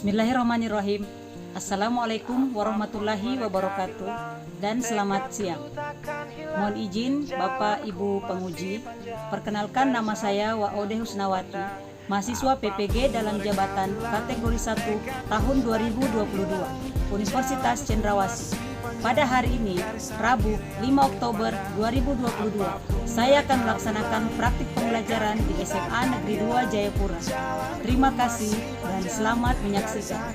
Bismillahirrahmanirrahim. Assalamualaikum warahmatullahi wabarakatuh dan selamat siang. Mohon izin Bapak Ibu penguji, perkenalkan nama saya Waode Husnawati, mahasiswa PPG dalam jabatan kategori 1 tahun 2022 Universitas Cendrawasih. Pada hari ini, Rabu 5 Oktober 2022, saya akan melaksanakan praktik pembelajaran di SMA Negeri 2 Jayapura. Terima kasih dan selamat menyaksikan.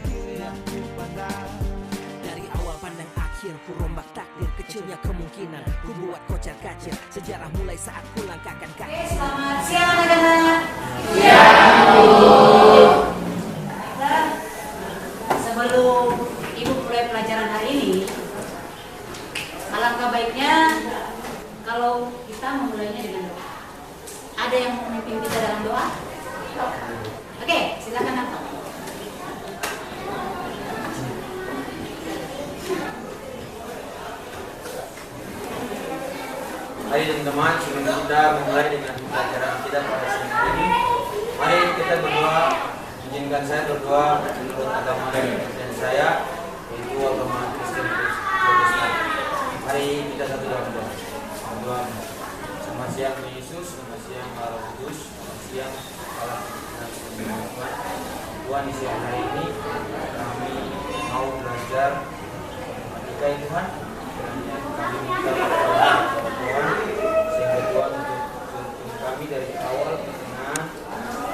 Dari awal pandang akhir, ku rombak takdir, kecilnya kemungkinan, ku buat kocar kacir, sejarah mulai saat ku langkahkan kaki. Selamat siang anak-anak. Sebelum Ibu mulai pelajaran hari ini, alangkah baiknya kalau kita memulainya dengan doa. Ada yang mau memimpin kita dalam doa? Oke, silakan Nato. Mari teman-teman, sebelum kita memulai dengan pelajaran kita pada siang hari ini, mari kita berdoa. Izinkan saya berdoa menurut agama dan saya, yaitu agama Kristen Protestan. Mari kita satu dalam doa. Berdoa. Selamat siang Yesus, selamat siang Roh Kudus, selamat siang Allah Tuhan. Tuhan, di siang hari ini kami mau belajar matematika ya Tuhan. Dan kami minta kepada Tuhan sehingga Tuhan untuk kami dari awal ke tengah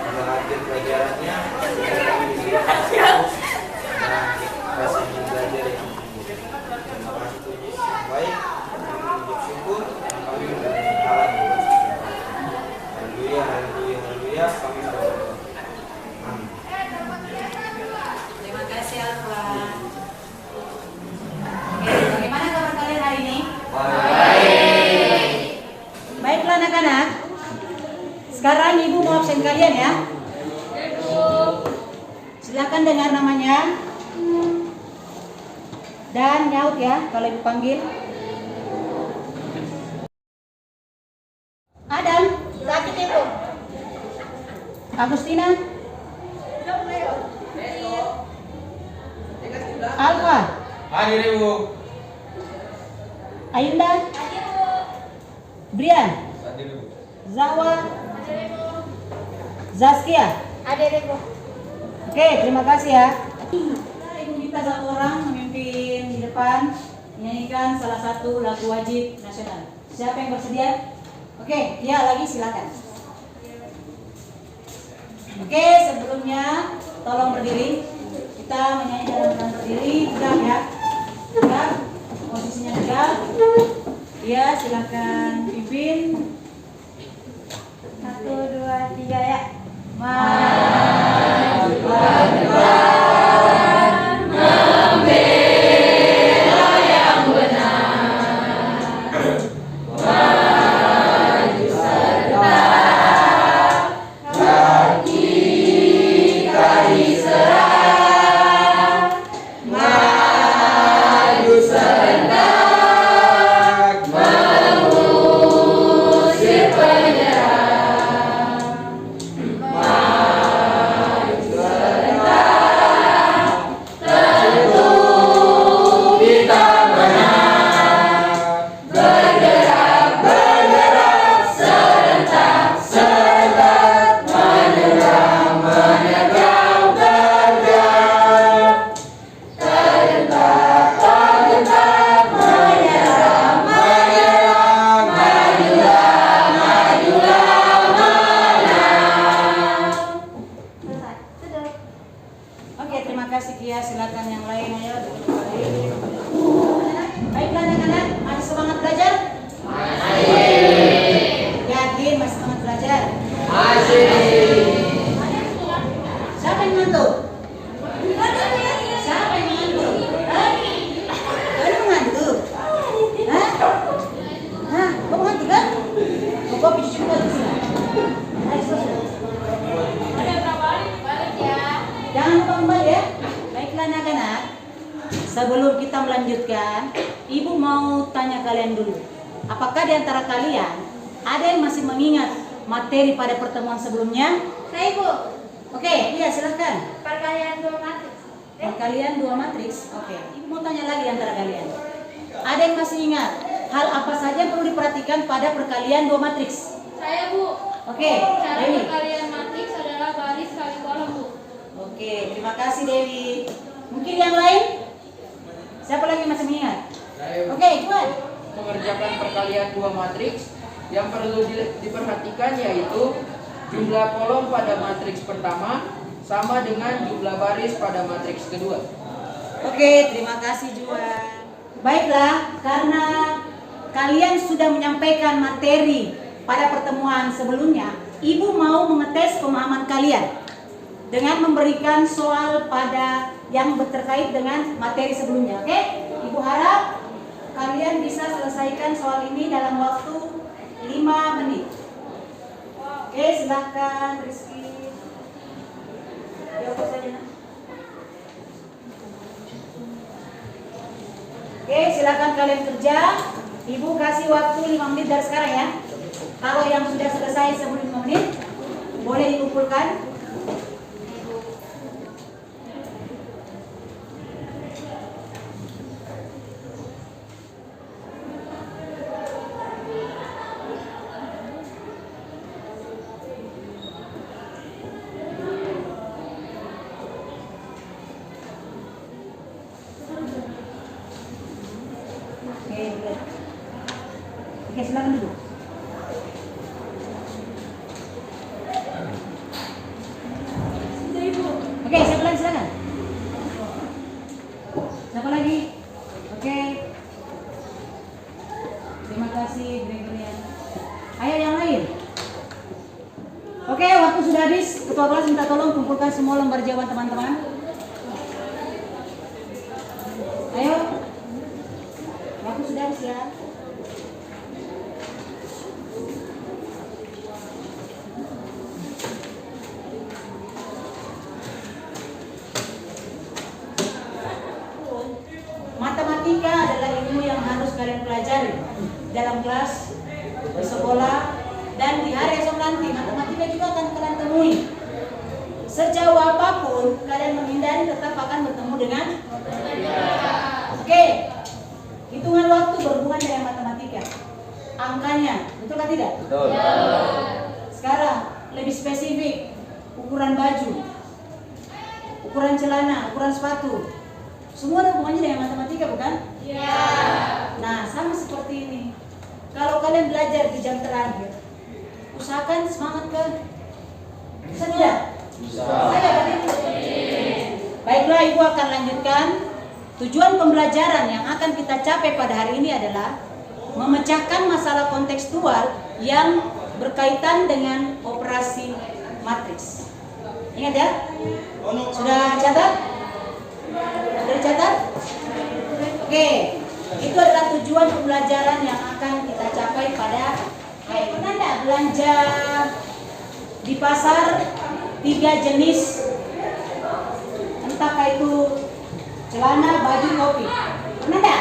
pada akhir pelajarannya sehingga kami bisa fokus dan rasa ingin belajar yang tinggi. Terima kasih Tuhan Yesus yang baik. Kami mengucap syukur dan kami mengucapkan Allah yang bersih. Haleluya, haleluya, haleluya. Kami berdoa. Amin. Terima kasih Alfa. Oke, bagaimana kabar kalian hari ini? Baiklah anak-anak. Sekarang Ibu mau absen kalian ya. Silakan dengar namanya dan nyaut ya kalau Ibu panggil. Adam, sakit Ibu. Agustina. Alfa. Hadir Ibu. Ayunda. Brian. Hadir Ibu. Zawa. Zaskia. Oke, terima kasih ya. Ibu minta satu orang memimpin di depan menyanyikan salah satu lagu wajib nasional. Siapa yang bersedia? Oke, ya lagi silakan. Oke, sebelumnya tolong berdiri. Kita menyanyi dalam keadaan berdiri, tegak ya. Tegak, posisinya tegak. Ya, silakan pimpin. 1, 2, 3 ya. Maju perjuangan membela yang benar. Maju serta kita diserang. Maju serentak mengusir penyerang. Oke, terima kasih Kia. Silakan yang lain ayo duduk kembali. Baiklah anak-anak, masih semangat belajar? Masih. Yakin masih semangat belajar? Masih. Siapa yang ngantuk? Siapa yang ngantuk? Kamu ngantuk? Hah? Hah? Kamu ngantuk kan? Kok bisa juga di sini? Ayo, selesai. Jangan lupa kembali ya. Baiklah anak-anak, sebelum kita melanjutkan, Ibu mau tanya kalian dulu. Apakah di antara kalian ada yang masih mengingat materi pada pertemuan sebelumnya? Saya Ibu, Oke, iya silakan. perkalian 2 matriks. Perkalian 2 matriks. Oke. Ibu mau tanya lagi antara kalian. Ada yang masih ingat hal apa saja yang perlu diperhatikan pada perkalian 2 matriks? Saya, Bu. Oke. Cara Dewi. perkalian matriks adalah baris kali kolom, Bu. Oke, terima kasih Dewi. Mungkin yang lain? Siapa lagi masih mengingat? Oke, Juan. Mengerjakan perkalian 2 matriks yang perlu diperhatikan yaitu jumlah kolom pada matriks pertama sama dengan jumlah baris pada matriks kedua. Oke, terima kasih Juan. Baiklah, karena kalian sudah menyampaikan materi pada pertemuan sebelumnya, Ibu mau mengetes pemahaman kalian dengan memberikan soal pada yang terkait dengan materi sebelumnya. Oke, Ibu harap kalian bisa selesaikan soal ini dalam waktu 5 menit. Oke, silakan Rizky. Jawab saja. Oke, silakan kalian kerja. Ibu kasih waktu 5 menit dari sekarang ya. Kalau yang sudah selesai sebelum 5 menit, boleh dikumpulkan. Oke, silakan duduk. Oke, siapa lagi silakan. Siapa lagi? Oke. Terima kasih Gregorian. Ayo yang lain. Oke, waktu sudah habis. Ketua kelas minta tolong kumpulkan semua lembar jawaban teman-teman. Ayo. Waktu sudah habis ya. Matematika adalah ilmu yang harus kalian pelajari dalam kelas, di sekolah, dan di hari esok nanti. Matematika juga akan kalian temui. Sejauh apapun kalian menghindari, tetap akan bertemu dengan Oke. Hitungan waktu berhubungan dengan matematika. Angkanya, betul atau tidak? Betul. Sekarang lebih spesifik, ukuran baju, ukuran celana, ukuran sepatu. Semua ada hubungannya dengan matematika, bukan? Iya. Nah, sama seperti ini. Kalau kalian belajar di jam terakhir, usahakan semangat kan? Bisa tidak? Bisa. Saya tadi. Baiklah, Ibu akan lanjutkan. Tujuan pembelajaran yang akan kita capai pada hari ini adalah memecahkan masalah kontekstual yang berkaitan dengan operasi matriks. Ingat ya? Sudah catat? Sudah catat? Oke, itu adalah tujuan pembelajaran yang akan kita capai pada hari ini. Pernah enggak belanja di pasar 3 jenis, entah itu celana, baju, topi? Pernah enggak?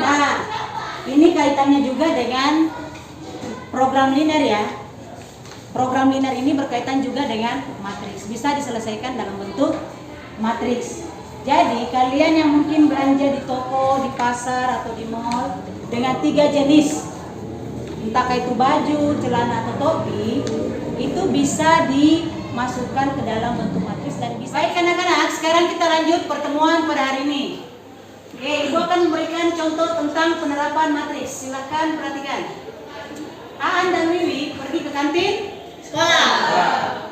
Nah, ini kaitannya juga dengan program linear ya. Program linear ini berkaitan juga dengan matriks. Bisa diselesaikan dalam bentuk matriks. Jadi kalian yang mungkin belanja di toko, di pasar, atau di mall dengan 3 jenis, entah itu baju, celana, atau topi, itu bisa dimasukkan ke dalam bentuk matriks dan bisa. Baik anak-anak, sekarang kita lanjut pertemuan pada hari ini. Oke, Ibu akan memberikan contoh tentang penerapan matriks. Silakan perhatikan. Aan dan Wiwi pergi ke kantin sekolah.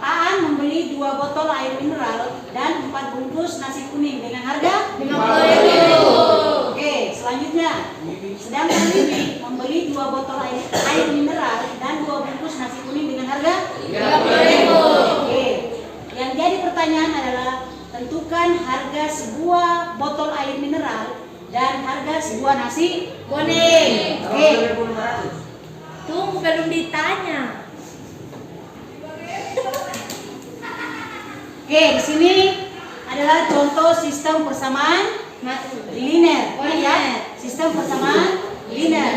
Aan membeli 2 botol air mineral dan 4 bungkus nasi kuning dengan harga 50.000. Oke, selanjutnya. Sedangkan Wiwi membeli 2 botol air mineral dan 2 bungkus nasi kuning dengan harga 30.000. Oke. Yang jadi pertanyaan adalah tentukan harga sebuah botol air mineral dan harga sebuah nasi kuning. Oke. Tunggu, belum ditanya. Oke, di sini adalah contoh sistem persamaan linear. Ya, sistem persamaan linear.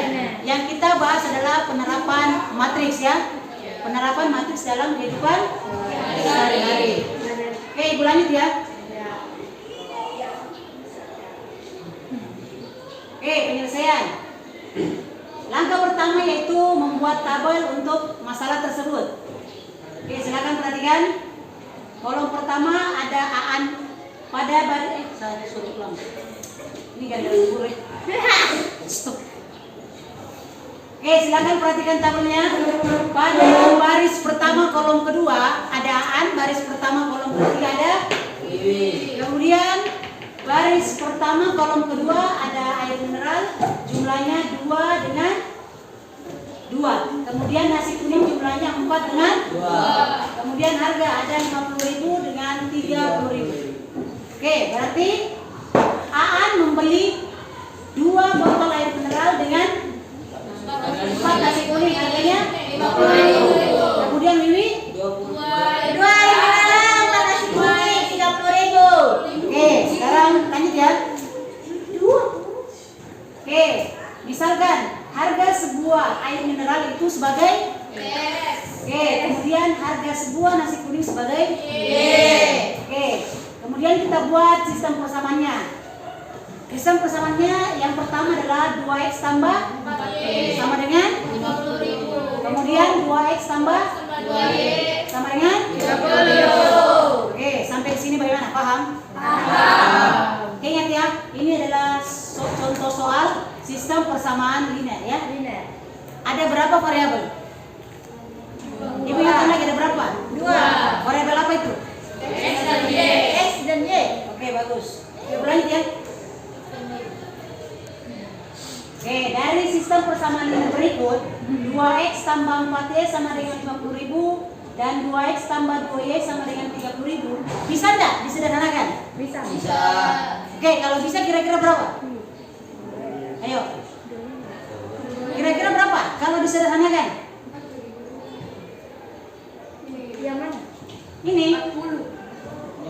Yang kita bahas adalah penerapan matriks ya. Penerapan matriks dalam kehidupan sehari-hari. Oke, Ibu lanjut ya. Oke, penyelesaian. Langkah pertama yaitu membuat tabel untuk masalah tersebut. Oke, silakan perhatikan. Kolom pertama ada aan pada baris saya suruh ulang. Ini gara-gara guru. Stop. Oke, silakan perhatikan tabelnya. Pada baris pertama kolom kedua ada aan, baris pertama kolom ketiga ada kemudian baris pertama kolom kedua ada air mineral, jumlahnya 2 dengan 2. Kemudian nasi kuning jumlahnya 4 dengan 2. Kemudian harga ada 50.000 dengan 30.000. Oke, berarti Aan membeli 2 botol air mineral dengan 4 nasi kuning, harganya 50.000. Kemudian Wiwi 2 air mineral, 4 nasi kuning, 30.000. Oke, sekarang lanjut ya. Oke, misalkan harga sebuah air mineral itu sebagai Oke, kemudian harga sebuah nasi kuning sebagai Oke, kemudian kita buat sistem persamaannya. Sistem persamaannya yang pertama adalah 2x tambah sama dengan 50.000. kemudian 2x tambah 2y sama dengan 30. Oke, sampai di sini bagaimana? Paham? Oke, ingat ya, ini adalah contoh soal sistem persamaan linear ya. Ada berapa variabel? Ibu ingatkan lagi ada berapa? 2. Variabel apa itu? X dan Y. X dan Y. Oke, bagus. Oke, lanjut ya. Oke, dari sistem persamaan linear berikut 2x tambah 4y sama dengan 50.000 dan 2x tambah 2y sama dengan 30.000. Bisa enggak disederhanakan? Bisa. Oke, kalau bisa kira-kira berapa? Ayo. Kira-kira berapa kalau disederhanakan? Yang mana? Ini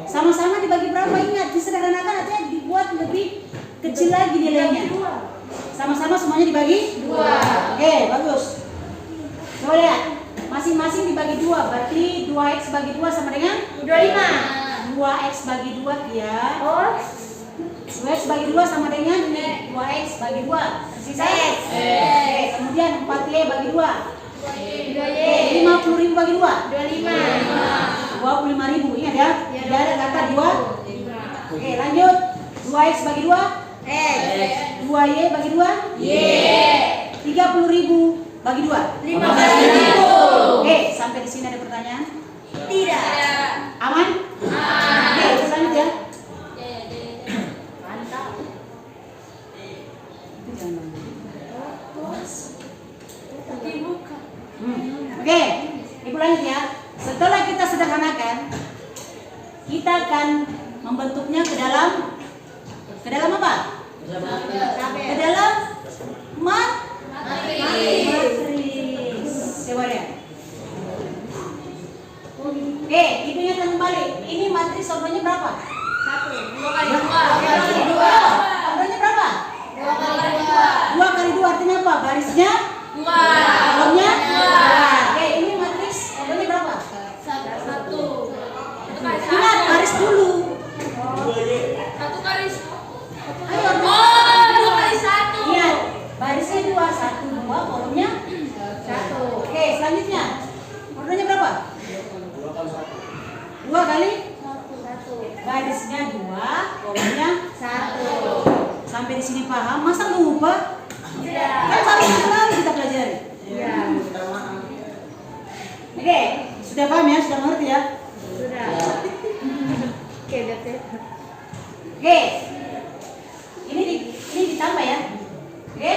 sama-sama dibagi berapa? Ingat, disederhanakan artinya dibuat lebih kecil lagi nilainya. Sama-sama semuanya dibagi 2. Oke, bagus. Coba lihat, masing-masing dibagi 2, berarti 2x bagi 2 sama dengan 25. 2x bagi 2 ya. Oh, 2x bagi 2 sama dengan 2x bagi 2. Sisa x. Oke, kemudian 4y bagi 2. 2y. 50.000 bagi 2. 25. 25.000. Ingat ya, tidak ada kata 2. Oke, lanjut. 2x bagi 2. X. 2y bagi 2. Y. 30.000 bagi 2. 15.000. Oke, sampai di sini ada pertanyaan? Tidak. Aman? Oke, terus lanjut ya. Mantap. Oke, ibu lanjut ya. Setelah kita sederhanakan, kita akan membentuknya ke dalam apa? Ke dalam matriks. Coba lihat. Oke, ibu ingatkan kembali. Ini matriks contohnya berapa? 1. 2 kali 2. Contohnya berapa? 2 kali 2 kali 2 artinya apa? Barisnya 2. kolomnya 2. Oke, ini matriks contohnya berapa? 1. Ingat, baris dulu. 1 kali. Ayo, Oh, 2 kali 1. ingat, barisnya 2, 1, 2, kolomnya 1. Oke, selanjutnya. Ordernya berapa? 2 kali 1. barisnya 2, kolomnya 1. sampai di sini paham? Masa lupa? Tidak. Kan baru sekali kita pelajari. Ya. Oke, sudah paham ya? Sudah mengerti ya? Sudah. Oke, that's it. Oke. Ini ditambah ya. Oke?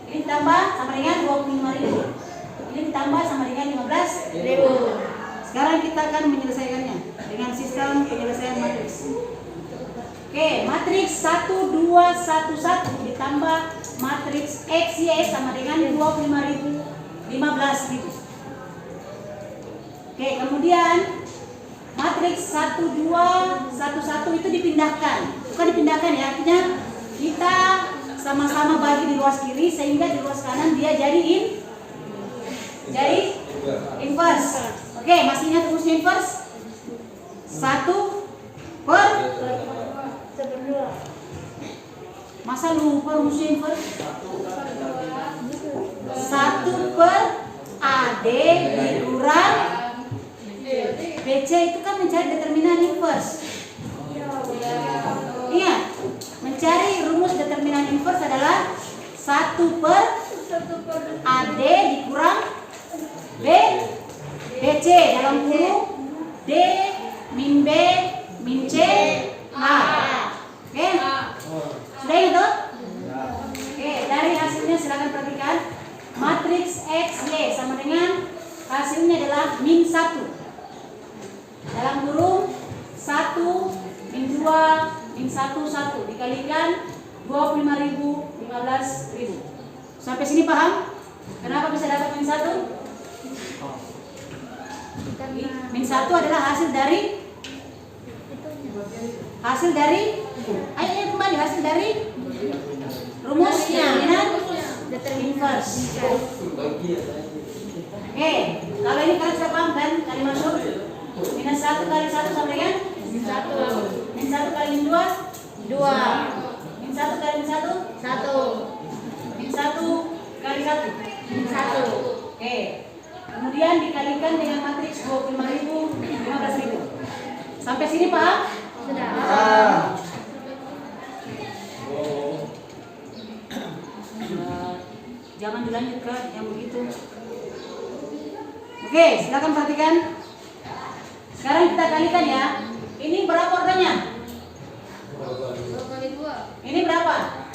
Ini ditambah sama dengan 25.000. Ini ditambah sama dengan 15.000. Sekarang kita akan menyelesaikannya dengan sistem penyelesaian matriks. Oke, matriks 1 2 1 1 ditambah matriks XY sama dengan 25.000 15.000. Oke, kemudian matriks 1 2 1 1 itu dipindahkan. Bukan dipindahkan ya, artinya kita sama-sama bagi di ruas kiri sehingga di ruas kanan dia jadi inverse. Oke, masih ingat rumusnya inverse? 1 per Masa lupa rumusnya inverse? 1 per AD dikurang BC itu kan mencari determinan inverse. Ingat, mencari rumus determinan inverse adalah 1 per AD dikurang BC dalam kurung D min B min C A. Oke? Sudah itu? Oke, dari hasilnya silakan perhatikan. Matriks XY sama dengan hasilnya adalah min 1 dalam kurung 1 min 2 min 1 1 dikalikan 25.000 15.000. Sampai sini paham? Kenapa bisa dapat min 1? Min 1 adalah hasil dari ayo kembali hasil dari rumusnya inverse. Oke, kalau ini kalian sudah paham kan? Kali masuk minus 1 kali 1 sama dengan 1. Min 1 kali min 2 min 1 kali min 1 min 1 kali 1 min 1. Oke, kemudian dikalikan dengan matriks 25.000 15.000. Sampai sini paham? Sudah. Jangan dilanjutkan yang begitu. Oke, silakan perhatikan. Sekarang kita kalikan ya. Ini berapa orangnya? Ini berapa?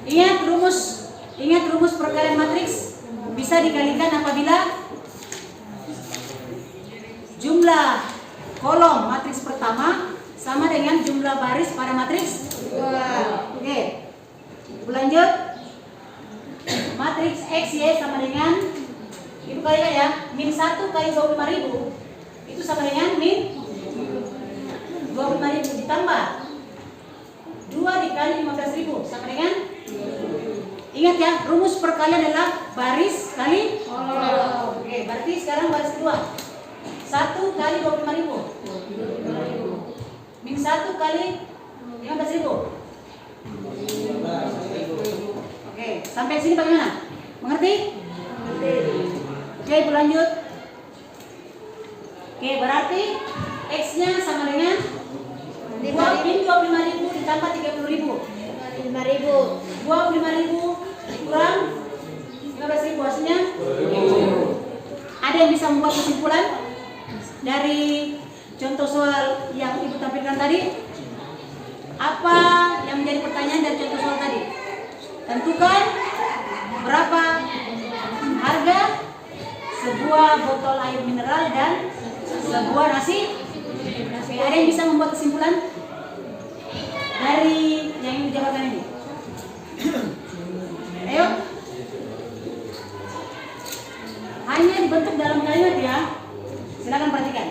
Ingat rumus perkalian matriks bisa dikalikan apabila jumlah kolom matriks pertama sama dengan jumlah baris pada matriks kedua. Oke. Lanjut. Matriks XY sama dengan itu kalikan ya, min 1 kali 25.000 itu sama dengan min 25.000 ditambah 2 dikali 15.000 sama dengan. Ingat ya, rumus perkalian adalah baris kali kolom. Oke, berarti sekarang baris kedua 1 kali 25.000 min 1 kali 15.000. Oke, sampai sini bagaimana? Mengerti? Oke, berlanjut. Oke, berarti X-nya sama dengan 2 min 25.000 ditambah 30.000. 25.000 kurang 15.000 hasilnya. Ada yang bisa membuat kesimpulan dari contoh soal yang Ibu tampilkan tadi? Apa yang menjadi pertanyaan dari contoh soal tadi? Tentukan berapa harga sebuah botol air mineral dan sebuah nasi. Ada yang bisa membuat kesimpulan dari yang Ibu jabarkan ini? Ayo. Hanya dibentuk dalam kalimat ya. Silakan perhatikan.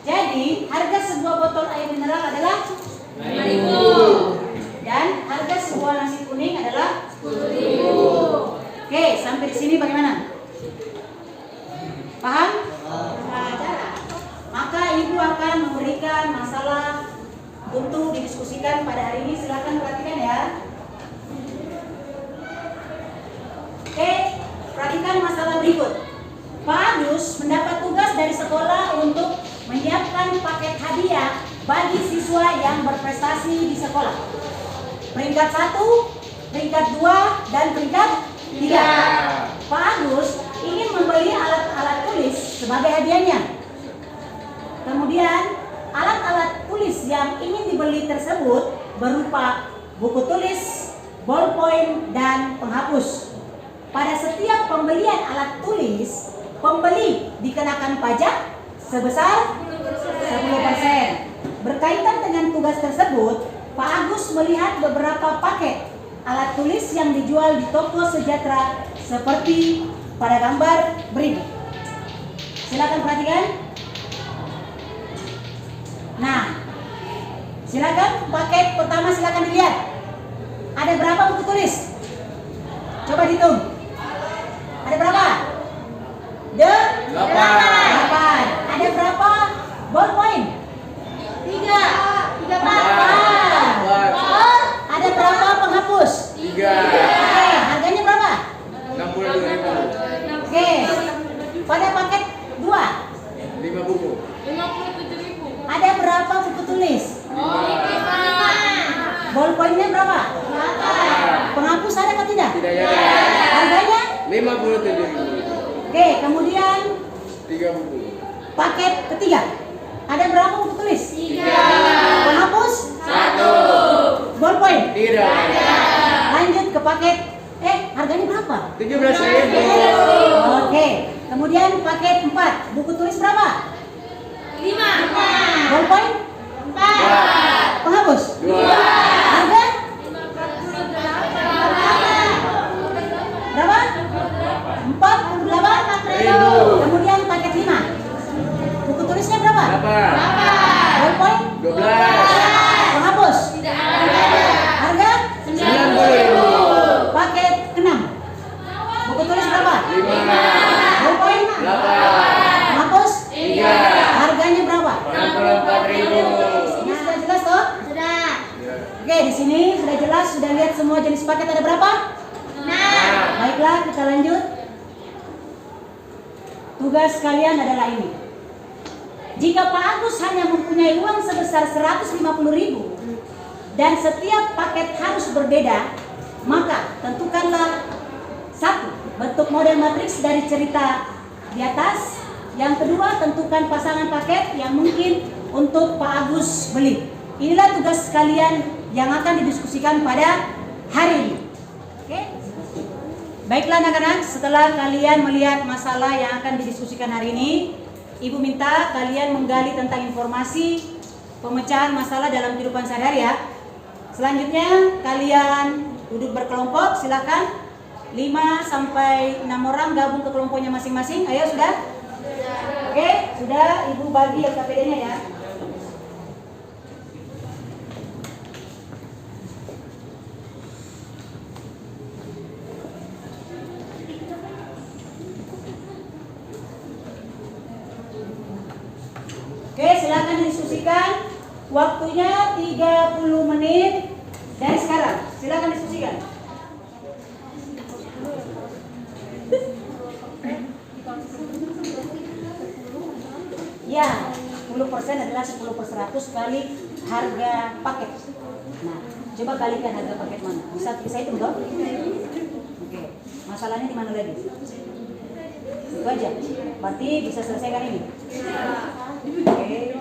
Jadi, harga sebuah botol air mineral adalah 5.000. Dan harga sebuah nasi kuning adalah 10.000. Oke, sampai di sini bagaimana? Paham? Maka Ibu akan memberikan masalah untuk didiskusikan pada hari ini. Silakan perhatikan ya. Oke, perhatikan masalah berikut. Pak Agus mendapat tugas dari sekolah untuk menyiapkan paket hadiah bagi siswa yang berprestasi di sekolah. Peringkat 1, peringkat 2, dan peringkat 3. Pak Agus ingin membeli alat-alat tulis sebagai hadiahnya. Kemudian alat-alat tulis yang ingin dibeli tersebut berupa buku tulis, ballpoint, dan penghapus. Pada setiap pembelian alat tulis, pembeli dikenakan pajak sebesar 10%. Berkaitan dengan tugas tersebut, Pak Agus melihat beberapa paket alat tulis yang dijual di toko Sejahtera seperti pada gambar berikut. Silakan perhatikan. Nah, silakan paket pertama silakan dilihat. Ada berapa buku tulis? Coba dihitung. Ada berapa? 8. Ada berapa ballpoint? 3. 4. Kemudian 3 buku. paket ketiga. Ada berapa buku tulis? 3. Penghapus? 1. Ballpoint? Tidak. Lanjut ke paket. Harganya berapa? 17.000. Oke. Kemudian paket 4. Buku tulis berapa? 5. Ballpoint? 4. Penghapus? 2. Harga? 58. Berapa? 48. Kemudian paket 5. Buku tulisnya berapa? 8. Ballpoint? 12. Penghapus? Harga? 90.000. Paket 6. Buku tulis berapa? 5. Ballpoint? 8. Penghapus? 3. Harganya berapa? 64.000. Ini sudah jelas toh? Sudah. Oke, di sini sudah jelas, sudah lihat semua jenis paket ada berapa? 6. Baiklah, kita lanjut. Tugas kalian adalah ini. Jika Pak Agus hanya mempunyai uang sebesar 150.000 dan setiap paket harus berbeda, maka tentukanlah 1. Bentuk model matriks dari cerita di atas. Yang kedua, tentukan pasangan paket yang mungkin untuk Pak Agus beli. Inilah tugas kalian yang akan didiskusikan pada hari ini. Oke? Baiklah anak-anak, setelah kalian melihat masalah yang akan didiskusikan hari ini, Ibu minta kalian menggali tentang informasi pemecahan masalah dalam kehidupan sehari-hari ya. Selanjutnya kalian duduk berkelompok, silakan 5 sampai 6 orang gabung ke kelompoknya masing-masing. Ayo sudah? Oke, sudah. Ibu bagi LKPD-nya ya. Oke, silakan diskusikan. Waktunya 30 menit dari sekarang. Silakan diskusikan. Ya, 10% adalah 10/100 kali harga paket. Nah, coba kalikan harga paket mana? Bisa hitung dong? Oke, masalahnya di mana lagi? Itu aja. Berarti bisa selesaikan ini. Oke.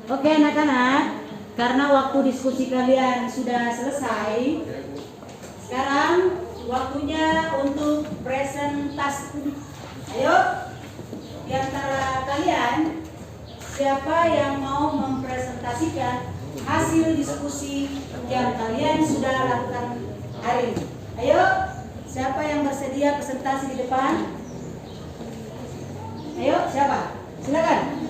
Oke anak-anak, karena waktu diskusi kalian sudah selesai, sekarang waktunya untuk presentasi. Ayo, di antara kalian, siapa yang mau mempresentasikan hasil diskusi yang kalian sudah lakukan hari ini? Ayo, siapa yang bersedia presentasi di depan? Ayo, siapa? Silakan.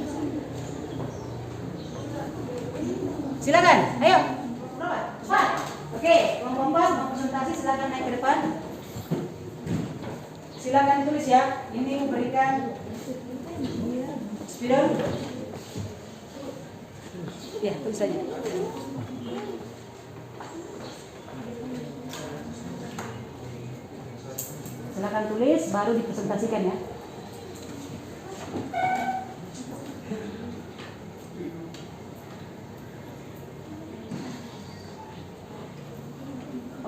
Silakan, ayo. Cepat. Oke, kelompok mau presentasi silakan naik ke depan. Silakan tulis ya. Ini memberikan spidol. Ya, tulis saja. Silakan tulis, baru dipresentasikan ya.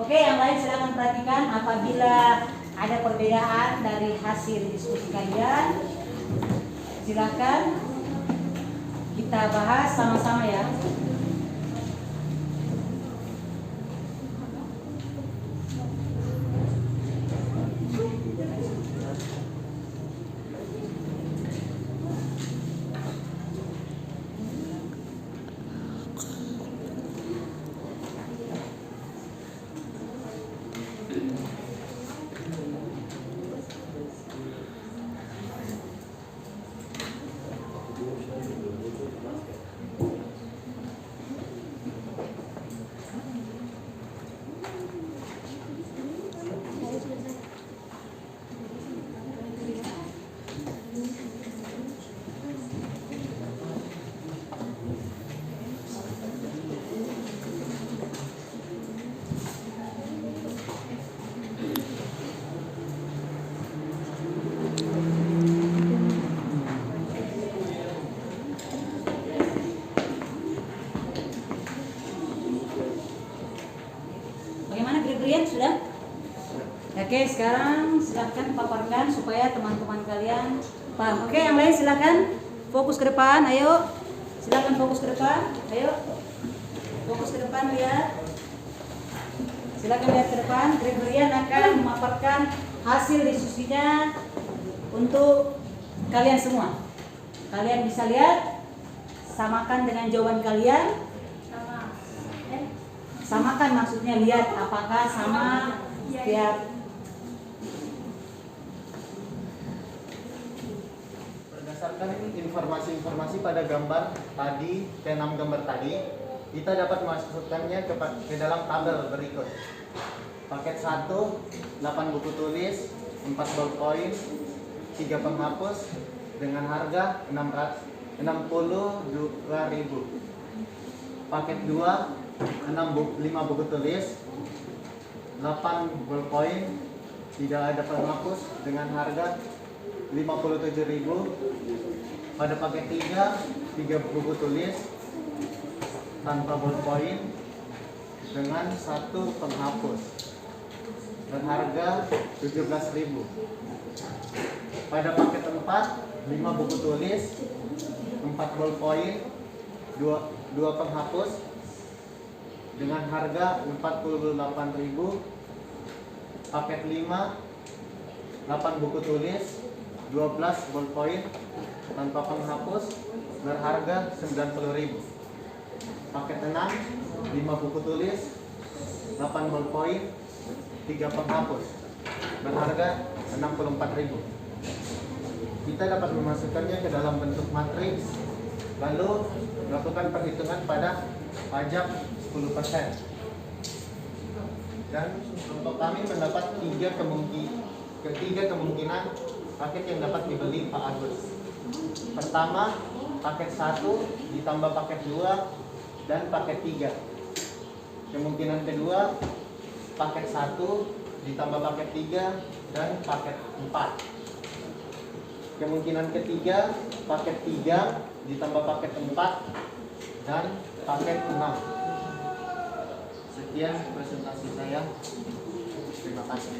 Oke, yang lain silakan perhatikan apabila ada perbedaan dari hasil diskusi kalian. Silakan Kita bahas sama-sama ya. Bagaimana Gregorian sudah? Oke, sekarang silahkan paparkan supaya teman-teman kalian paham. Oke, yang lain silahkan fokus ke depan. Ayo, silahkan fokus ke depan. Ayo, fokus ke depan, lihat. Silahkan lihat ke depan. Gregorian akan memaparkan hasil diskusinya untuk kalian semua. Kalian bisa lihat, samakan dengan jawaban kalian. Samakan maksudnya lihat apakah sama setiap. Berdasarkan informasi-informasi pada gambar tadi, ke-6 gambar tadi, kita dapat memasukkannya ke dalam tabel berikut. Paket 1, 8 buku tulis, 4 ballpoint, 3 penghapus dengan harga 62.000. Paket 2, 5 buku tulis, 8 ballpoint, tidak ada penghapus dengan harga 57.000. Pada paket 3 buku tulis tanpa ballpoint dengan 1 penghapus berharga 17.000. Pada paket 4, 5 buku tulis, 4 ballpoint, 2 penghapus dengan harga 48.000. Paket 5, 8 buku tulis, 12 ballpoint tanpa penghapus berharga 90.000. Paket 6, 5 buku tulis, 8 ballpoint, 3 penghapus berharga 64.000. Kita dapat memasukkannya ke dalam bentuk matriks, lalu melakukan perhitungan pada pajak 10%. Dan untuk kami mendapat ketiga kemungkinan paket yang dapat dibeli Pak Agus. Pertama, paket 1 ditambah paket 2 dan paket 3. Kemungkinan kedua, paket 1 ditambah paket 3 dan paket 4. Kemungkinan ketiga, paket 3 ditambah paket 4 dan paket 6. Sekian presentasi saya. Terima kasih.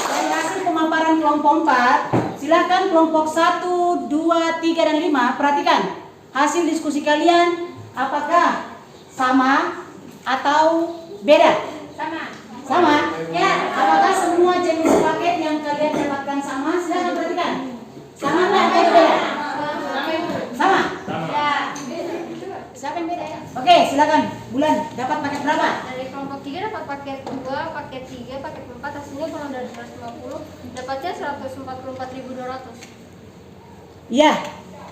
Dari hasil pemaparan kelompok 4, silakan kelompok 1, 2, 3, dan 5 perhatikan hasil diskusi kalian apakah sama atau beda? Sama? Ya. Apakah semua jenis paket yang kalian dapatkan sama? Silakan perhatikan. Sama nggak atau beda? Sama? Siapa yang beda ya? Oke, silakan. Bulan dapat paket berapa? Dari kelompok 3 dapat paket 2, paket 3, paket 4, hasilnya kurang dari 150, dapatnya 144.200. Iya,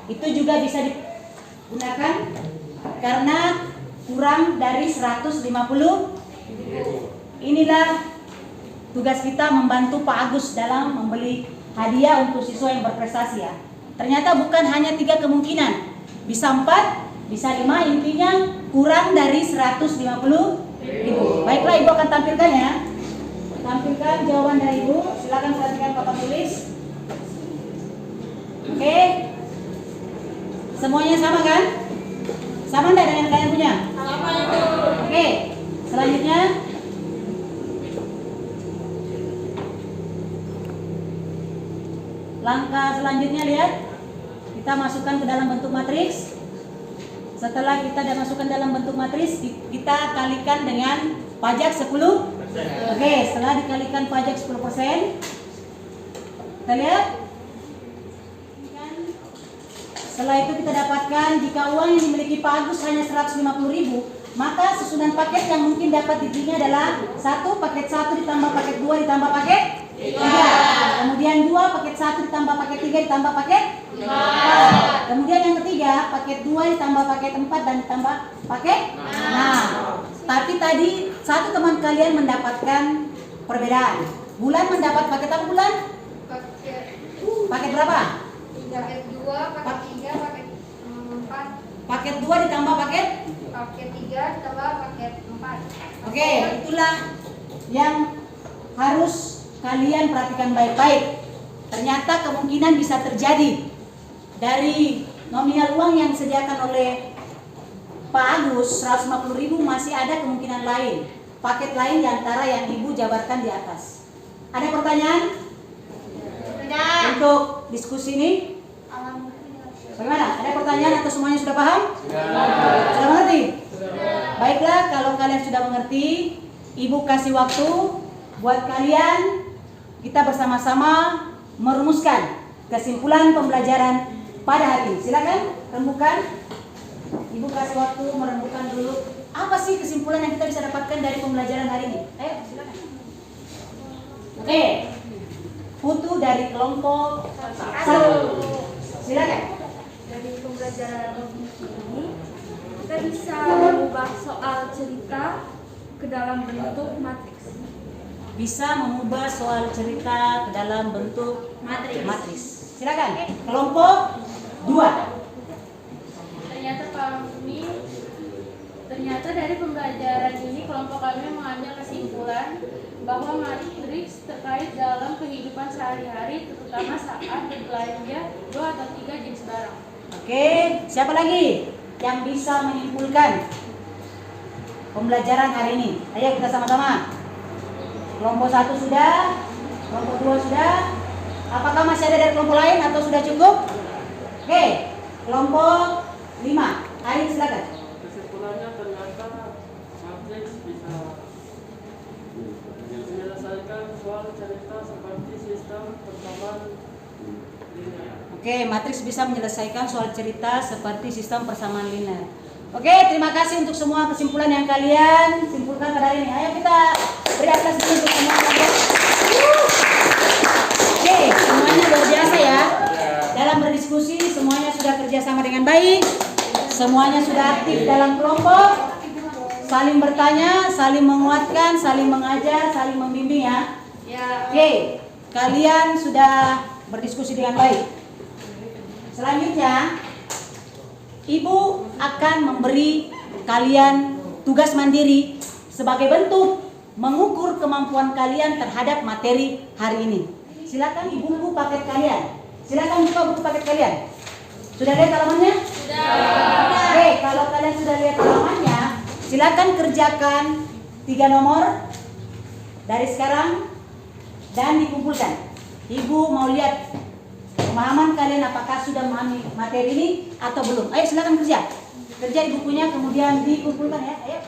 itu juga bisa digunakan karena kurang dari 150. Inilah tugas kita membantu Pak Agus dalam membeli hadiah untuk siswa yang berprestasi ya. Ternyata bukan hanya 3 kemungkinan, bisa 4, bisa 5, intinya kurang dari 150.000. Baiklah, Ibu akan tampilkan ya. Tampilkan jawaban dari Ibu. Silakan perhatikan papan tulis. Oke. Semuanya sama kan? Sama enggak dengan kalian punya? Sama itu. Oke. Selanjutnya langkah selanjutnya lihat. kita masukkan ke dalam bentuk matriks. Setelah kita masukkan dalam bentuk matriks, kita kalikan dengan pajak 10%. Oke, setelah dikalikan pajak 10%, kita lihat. Setelah itu kita dapatkan jika uang yang dimiliki Pak Agus hanya 150.000, maka susunan paket yang mungkin dapat dibelinya adalah 1 paket 1 ditambah paket 2 ditambah paket 3. Kemudian 2 paket 1 ditambah paket 3 ditambah paket 4. Kemudian yang ketiga paket 2 ditambah paket 4 dan ditambah paket 6. Tapi tadi satu teman kalian mendapatkan perbedaan. Bulan mendapat paket apa bulan? Paket berapa? Paket 2, paket 3, paket 4. Paket 2 ditambah paket? Paket 3 ditambah paket 4. Oke, itulah yang harus kalian perhatikan baik-baik. Ternyata kemungkinan bisa terjadi dari nominal uang yang disediakan oleh Pak Agus 150.000 masih ada kemungkinan lain, paket lain di antara yang Ibu jabarkan di atas. Ada pertanyaan? Untuk diskusi ini? Bagaimana? Ada pertanyaan atau semuanya sudah paham? Sudah mengerti? Baiklah, kalau kalian sudah mengerti, Ibu kasih waktu buat kalian, kita bersama-sama merumuskan kesimpulan pembelajaran pada hari ini. Silakan rembukan. Ibu kasih waktu merembukan dulu. Apa sih kesimpulan yang kita bisa dapatkan dari pembelajaran hari ini? Ayo, silakan. Oke. Putu dari kelompok 1. Silakan. Dari pembelajaran ini kita bisa mengubah soal cerita ke dalam bentuk matriks. Bisa mengubah soal cerita ke dalam bentuk matriks. Silakan. Kelompok 2. Ternyata dari pembelajaran ini kelompok kami mengambil kesimpulan bahwa matriks terkait dalam kehidupan sehari-hari, terutama saat berbelanja 2 atau 3 jenis barang. Oke, siapa lagi yang bisa menyimpulkan pembelajaran hari ini? Ayo kita sama-sama. Kelompok 1 sudah, kelompok 2 sudah. Apakah masih ada dari kelompok lain atau sudah cukup? Oke, kelompok 5. Ayo silakan. Kesimpulannya ternyata matriks bisa menyelesaikan soal cerita seperti sistem persamaan linear. Oke, matriks bisa menyelesaikan soal cerita seperti sistem persamaan linear. Oke, terima kasih untuk semua kesimpulan yang kalian simpulkan pada hari ini. Ayo kita beri aplaus dulu untuk semua kalian. Oke, semuanya luar biasa ya. Dalam berdiskusi semuanya sudah kerjasama dengan baik. Semuanya sudah aktif dalam kelompok. Saling bertanya, saling menguatkan, saling mengajar, saling membimbing ya. Oke, kalian sudah berdiskusi dengan baik. Selanjutnya, Ibu akan memberi kalian tugas mandiri sebagai bentuk mengukur kemampuan kalian terhadap materi hari ini. Silakan buku paket kalian. Silakan buka buku paket kalian. Sudah lihat halamannya? Sudah. Oke, kalau kalian sudah lihat halamannya, silakan kerjakan 3 nomor dari sekarang dan dikumpulkan. Ibu mau lihat pemahaman kalian apakah sudah memahami materi ini atau belum. Ayo silakan kerja. Kerja di bukunya kemudian dikumpulkan ya. Ayo.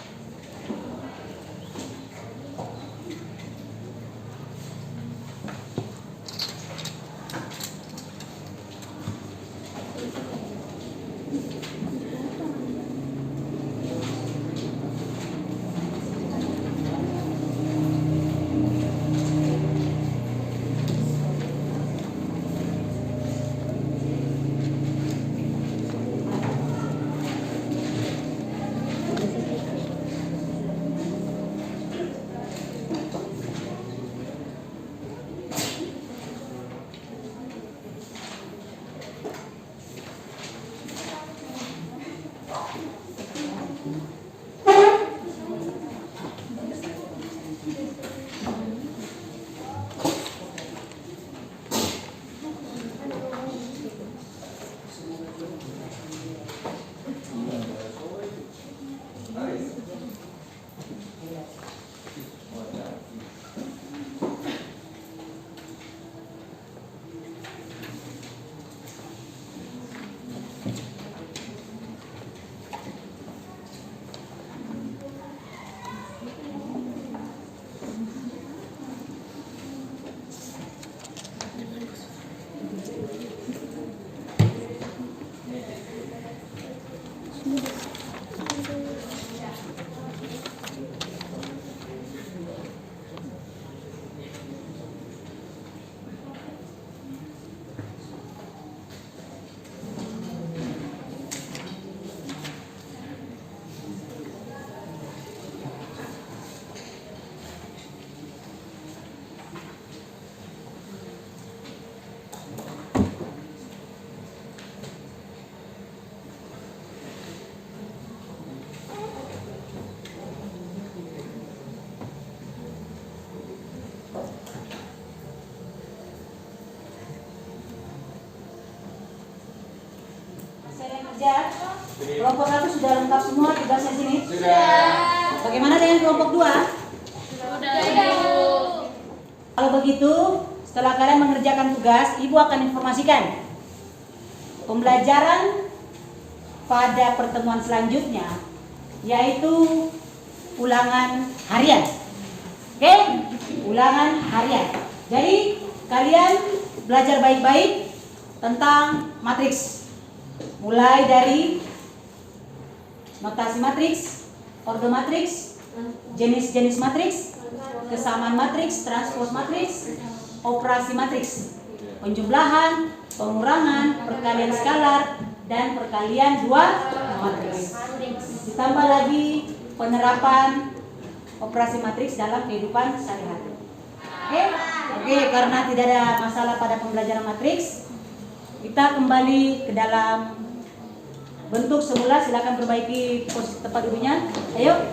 kerja? Kelompok 1 sudah lengkap semua tugasnya sini? Sudah. Bagaimana dengan kelompok 2? Kalau begitu, setelah kalian mengerjakan tugas, Ibu akan informasikan pembelajaran pada pertemuan selanjutnya, yaitu ulangan harian. Oke? Ulangan harian. Jadi, kalian belajar baik-baik tentang matriks. Mulai dari notasi matriks, ordo matriks, jenis-jenis matriks, kesamaan matriks, transpose matriks, operasi matriks, penjumlahan, pengurangan, perkalian skalar, dan perkalian dua matriks. Ditambah lagi penerapan operasi matriks dalam kehidupan sehari-hari. Oke, karena tidak ada masalah pada pembelajaran matriks, kita kembali ke dalam bentuk semula. Silakan perbaiki posisi tempat duduknya. Ayo.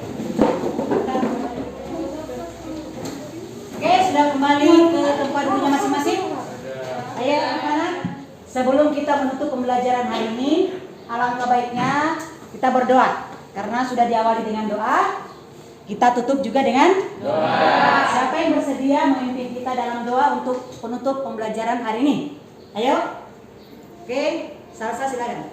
Oke, sudah kembali ke tempat duduknya masing-masing. Ayo, anak-anak. Sebelum kita menutup pembelajaran hari ini, alangkah baiknya kita berdoa. Karena sudah diawali dengan doa, kita tutup juga dengan doa. Siapa yang bersedia memimpin kita dalam doa untuk penutup pembelajaran hari ini? Ayo. Oke, Salsa silakan.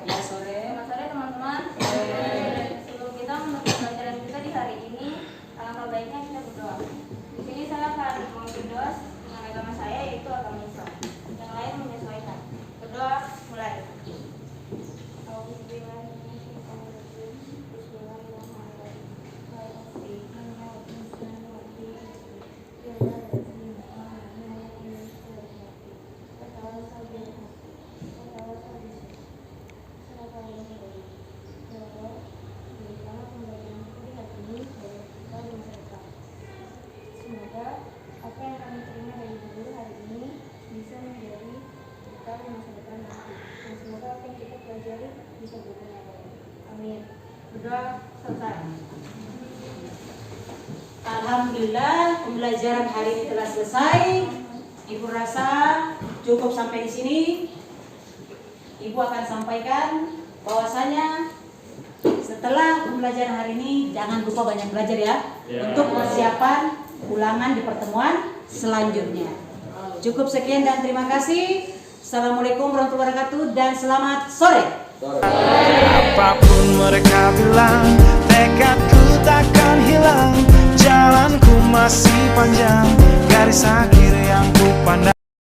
Ya, sore. Selamat sore teman-teman. Sebelum kita menutup pelajaran kita di hari ini, alangkah baiknya kita berdoa. Di sini saya akan memimpin doa dengan agama saya, yaitu agama Islam. Yang lain menyesuaikan. Berdoa mulai. Semoga apa yang kami terima dari guru hari ini bisa menjadi bekal di masa depan nanti. Dan semoga apa yang kita pelajari bisa berguna baik. Amin. Berdoa selesai. Alhamdulillah, pembelajaran hari ini telah selesai. Ibu rasa cukup sampai di sini. Ibu akan sampaikan bahwasanya setelah pembelajaran hari ini jangan lupa banyak belajar ya, untuk persiapan ulangan di pertemuan selanjutnya. Cukup sekian dan terima kasih. Assalamualaikum warahmatullahi wabarakatuh dan selamat sore. Apapun mereka bilang, tekadku takkan hilang. Jalanku masih panjang, garis akhir yang ku pandang.